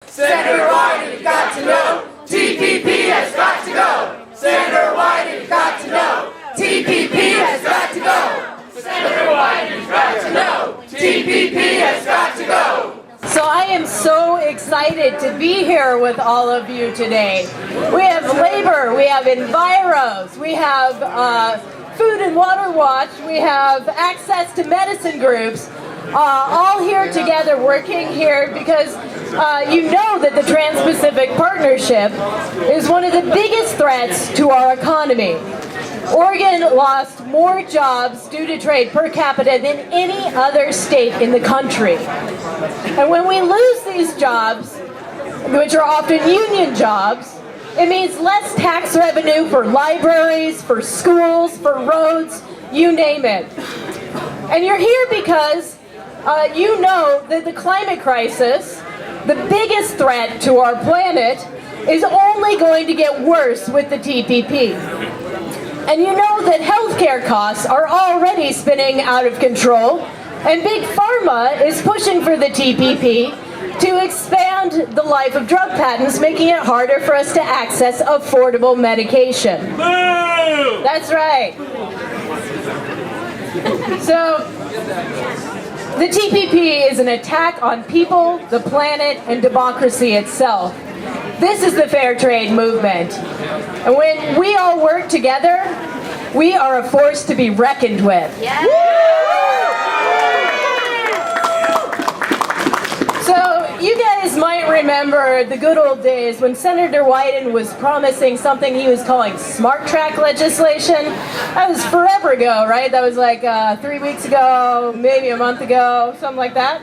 Senator Wyden, got to know. TPP has got to go. Senator Wyden, got to know. TPP has got to go. Senator Wyden, got to know. TPP has got to go. So I am so excited to be here with all of you today. We have labor, we have enviros, we have Food and Water Watch, we have access to medicine groups, all here together working here because you know that the Trans-Pacific Partnership is one of the biggest threats to our economy. Oregon lost more jobs due to trade per capita than any other state in the country. And when we lose these jobs, which are often union jobs, it means less tax revenue for libraries, for schools, for roads, you name it. And you're here because you know that the climate crisis, the biggest threat to our planet, is only going to get worse with the TPP. And you know that healthcare costs are already spinning out of control, and Big Pharma is pushing for the TPP to expand the life of drug patents, making it harder for us to access affordable medication. Boo! That's right. So, the TPP is an attack on people, the planet, and democracy itself. This is the fair trade movement. And when we all work together, we are a force to be reckoned with. Yeah. So you guys might remember the good old days when Senator Wyden was promising something he was calling smart track legislation. That was forever ago, right? That was like 3 weeks ago, maybe a month ago, something like that.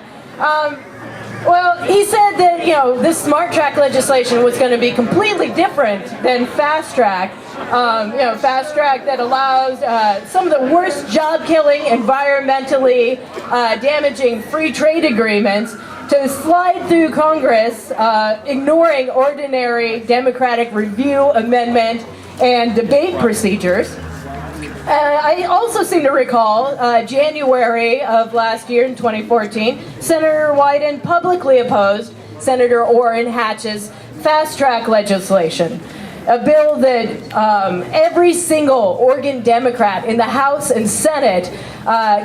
Well, he said that, this smart track legislation was going to be completely different than fast track. Fast track that allows some of the worst job-killing, environmentally damaging free trade agreements to slide through Congress, ignoring ordinary democratic review, amendment, and debate procedures. I also seem to recall January of last year in 2014, Senator Wyden publicly opposed Senator Orrin Hatch's fast-track legislation, a bill that every single Oregon Democrat in the House and Senate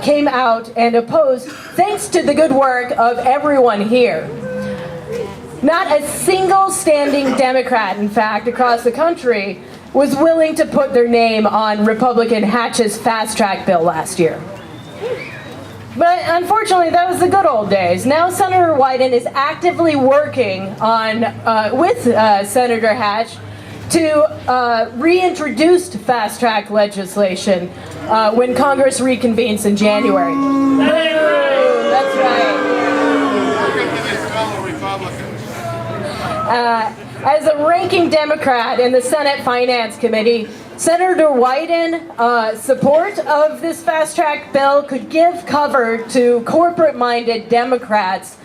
came out and opposed, thanks to the good work of everyone here. Not a single standing Democrat, in fact, across the country was willing to put their name on Republican Hatch's fast-track bill last year. But unfortunately, that was the good old days. Now Senator Wyden is actively working on with Senator Hatch to reintroduce fast-track legislation when Congress reconvenes in January. That's right. As a ranking Democrat in the Senate Finance Committee, Senator Wyden's support of this fast-track bill could give cover to corporate-minded Democrats,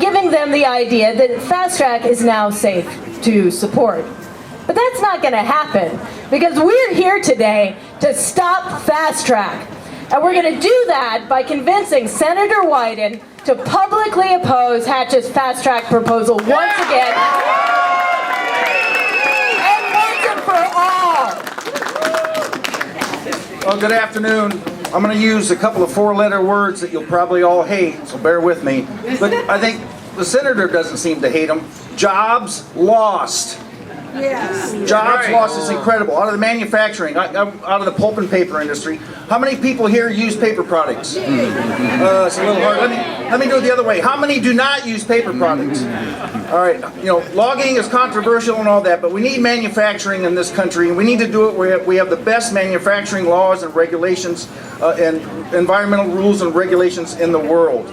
giving them the idea that fast-track is now safe to support. But that's not going to happen, because we're here today to stop fast-track. And we're going to do that by convincing Senator Wyden to publicly oppose Hatch's fast-track proposal once again. Well, good afternoon. I'm going to use a couple of four-letter words that you'll probably all hate, so bear with me. But I think the senator doesn't seem to hate them. Jobs lost. Yes. Jobs lost is incredible. Out of the manufacturing, out of the pulp and paper industry. How many people here use paper products? It's a little hard. Let me do it the other way. How many do not use paper products? All right. Logging is controversial and all that, but we need manufacturing in this country, and we need to do it where we have the best manufacturing laws and regulations and environmental rules and regulations in the world.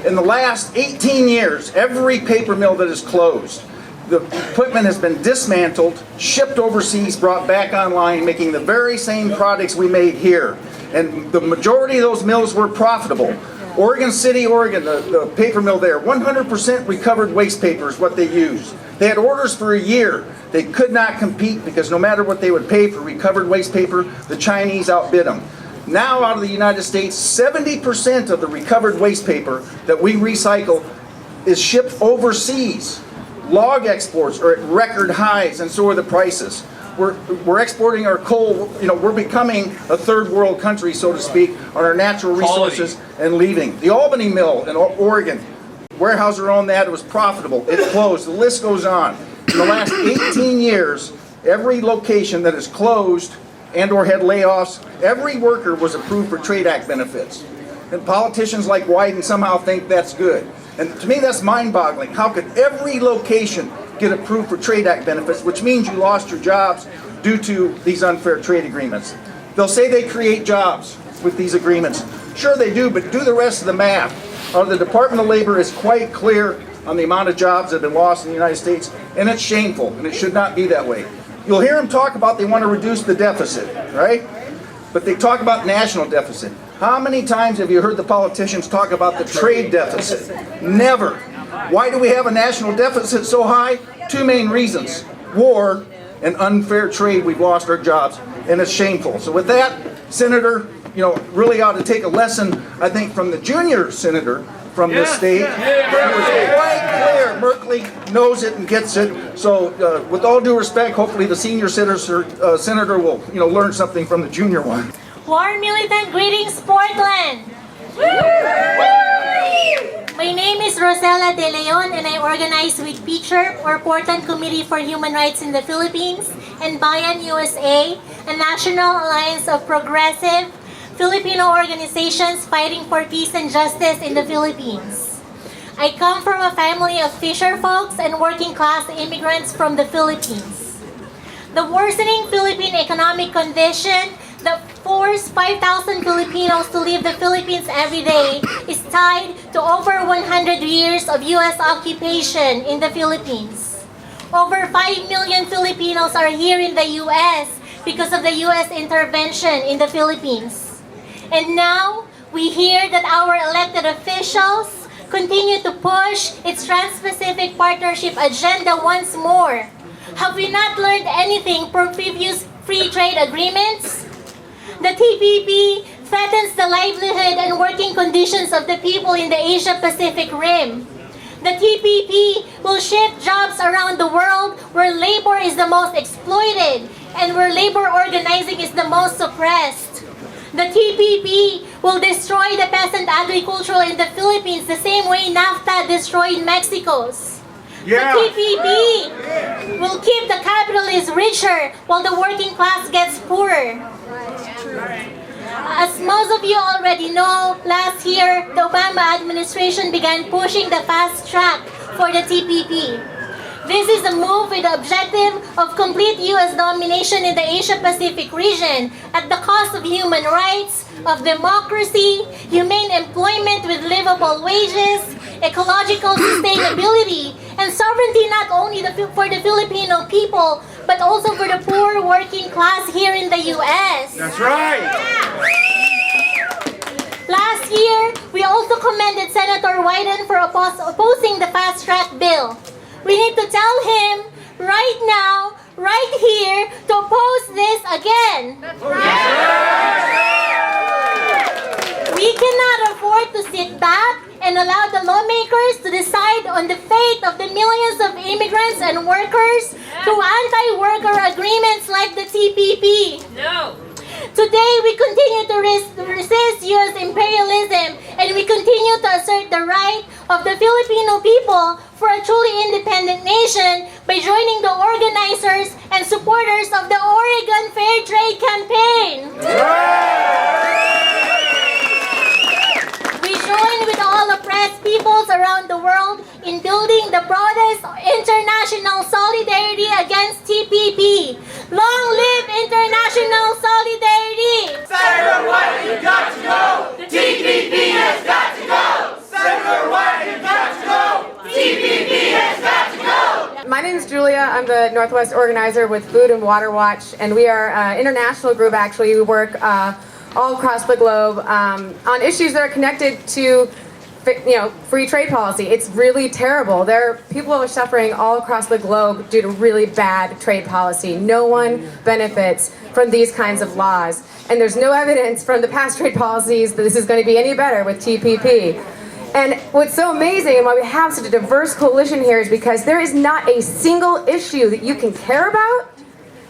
In the last 18 years, every paper mill that is closed, the equipment has been dismantled, shipped overseas, brought back online, making the very same products we made here. And the majority of those mills were profitable. Oregon City, Oregon, the paper mill there, 100% recovered waste paper is what they used. They had orders for a year. They could not compete because no matter what they would pay for recovered waste paper, the Chinese outbid them. Now out of the United States, 70% of the recovered waste paper that we recycle is shipped overseas. Log exports are at record highs, and so are the prices. We're exporting our coal, we're becoming a third world country, so to speak, on our natural resources and leaving. The Albany mill in Oregon, Weyerhaeuser owned that, it was profitable, it closed, the list goes on. In the last 18 years, every location that is closed and or had layoffs, every worker was approved for Trade Act benefits. And politicians like Wyden somehow think that's good. And to me that's mind-boggling. How could every location get approved for Trade Act benefits, which means you lost your jobs due to these unfair trade agreements? They'll say they create jobs with these agreements. Sure they do, but do the rest of the math. The Department of Labor is quite clear on the amount of jobs that have been lost in the United States, and it's shameful, and it should not be that way. You'll hear them talk about they want to reduce the deficit, right? But they talk about national deficit. How many times have you heard the politicians talk about the trade deficit? Never. Why do we have a national deficit so high? Two main reasons. War and unfair trade. We've lost our jobs, and it's shameful. So with that, Senator, really ought to take a lesson, I think, from the junior senator from this state. It was quite clear. Merkley knows it and gets it. So with all due respect, hopefully the senior senator will learn something from the junior one. Warm militant greetings, Portland! My name is Rosella De Leon, and I organize with PCHIRP, or Portland Committee for Human Rights in the Philippines, and Bayan USA, a national alliance of progressive Filipino organizations fighting for peace and justice in the Philippines. I come from a family of fisher folks and working class immigrants from the Philippines. The worsening Philippine economic condition that forced 5,000 Filipinos to leave the Philippines every day is tied to over 100 years of U.S. occupation in the Philippines. Over 5 million Filipinos are here in the U.S. because of the U.S. intervention in the Philippines. And now, we hear that our elected officials continue to push its Trans-Pacific Partnership agenda once more. Have we not learned anything from previous free trade agreements? The TPP threatens the livelihood and working conditions of the people in the Asia-Pacific Rim. The TPP will shift jobs around the world where labor is the most exploited and where labor organizing is the most suppressed. The TPP will destroy the peasant agriculture in the Philippines the same way NAFTA destroyed Mexico's. Yeah. The TPP will keep the capitalists richer while the working class gets poorer. As most of you already know, last year, the Obama administration began pushing the fast track for the TPP. This is a move with the objective of complete U.S. domination in the Asia-Pacific region at the cost of human rights, of democracy, humane employment with livable wages, ecological sustainability, and sovereignty not only for the Filipino people, but also for the poor working class here in the U.S. That's right! Last year, we also commended Senator Wyden for opposing the fast-track bill. We need to tell him right now, right here, to oppose this again. We cannot afford to sit back and allow the lawmakers to decide on the fate of the millions of immigrants and workers through anti-worker agreements like the TPP. No. Today, we continue to resist U.S. imperialism, and we continue to assert the right of the Filipino people for a truly independent nation by joining the organizers and supporters of the Oregon Fair Trade Campaign. We join with all oppressed peoples around the world in building the broadest international solidarity against TPP. Long live international solidarity! Senator Wyden, you got to go! The TPP has got to go! Senator Wyden, you got to go! TPP has got to go! My name is Julia. I'm the Northwest organizer with Food and Water Watch, and we are an international group actually. We work all across the globe on issues that are connected to free trade policy. It's really terrible. People are suffering all across the globe due to really bad trade policy. No one benefits from these kinds of laws. And there's no evidence from the past trade policies that this is going to be any better with TPP. And what's so amazing and why we have such a diverse coalition here is because there is not a single issue that you can care about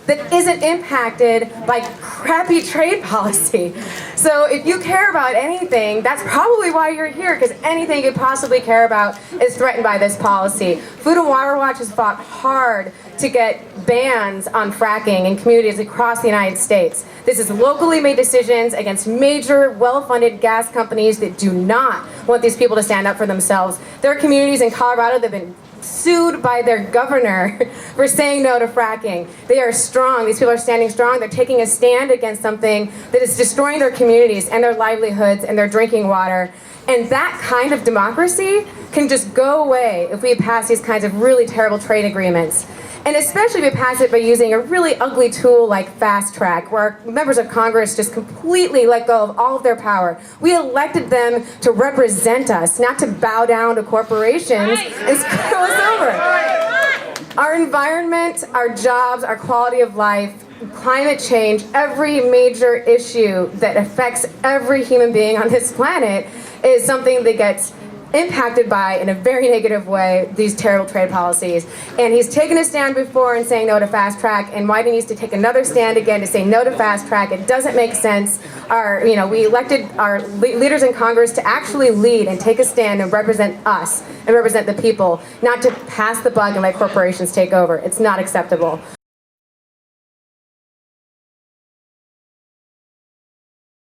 that isn't impacted by crappy trade policy. So if you care about anything, that's probably why you're here, because anything you could possibly care about is threatened by this policy. Food and Water Watch has fought hard to get bans on fracking in communities across the United States. This is locally made decisions against major, well-funded gas companies that do not want these people to stand up for themselves. There are communities in Colorado that have been sued by their governor for saying no to fracking. They are strong. These people are standing strong. They're taking a stand against something that is destroying their communities and their livelihoods and their drinking water. And that kind of democracy can just go away if we pass these kinds of really terrible trade agreements. And especially if we pass it by using a really ugly tool like Fast Track, where members of Congress just completely let go of all of their power. We elected them to represent us, not to bow down to corporations and screw us over. Our environment, our jobs, our quality of life, climate change, every major issue that affects every human being on this planet is something that gets impacted by, in a very negative way, these terrible trade policies. And he's taken a stand before in saying no to Fast Track, and Wyden needs to take another stand again to say no to Fast Track. It doesn't make sense. We elected our leaders in Congress to actually lead and take a stand and represent us and represent the people, not to pass the buck and let corporations take over. It's not acceptable.